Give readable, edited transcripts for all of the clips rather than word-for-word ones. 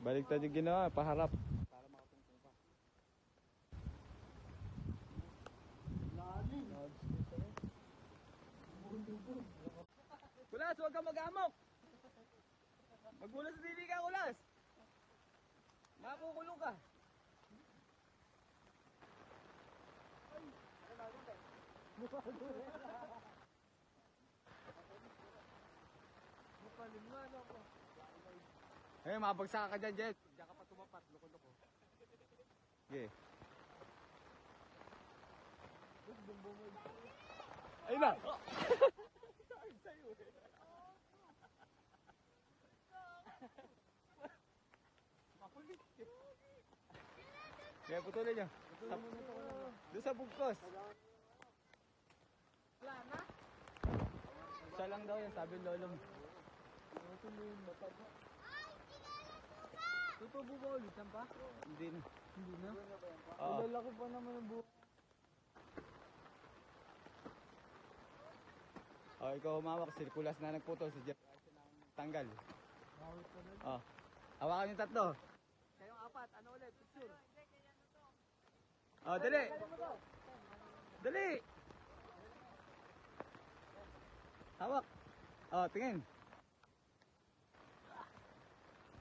Baliktad yung ginawa, paharap. Para makatungtong pa. Kulas, huwag kang mag-amok! Magbulas sa dili ka, Kulas! Makukulong ka! Eh, mabagsak ka dyan, Jet. Diyan ka pa tumapat, loko-loko. Okay. Ayun na! Sorry sa'yo eh. Makulit eh. Kaya putulin nyo. Doon sa bugkos. Wala na? Isa lang daw yan, sabi ng lolo mo. Ito buka ulit pa? Hindi na. Hindi na? Oo. Lalaki pa naman ang buka. Oh, ikaw humawak. Sirkulas na nagputol. Si Jeff tanggal. Bawit ka na. Oh. Hawakan yung tatlo. Kayong apat, ano ulit? Picture. Oh, dali. Dali. Hawak. Oh, tingin.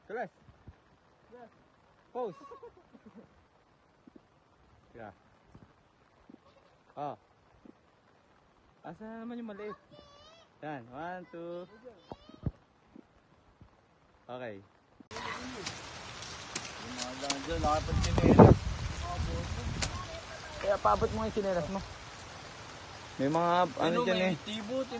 Tulas. Pose. Yeah. Oh. Asa na naman yung maliit? Yan. 1, 2. Okay. Yung mga dyan dyan, nakapag-sinelas. Kaya paabot mo yung sinelas mo. May mga ano dyan eh. Tibot.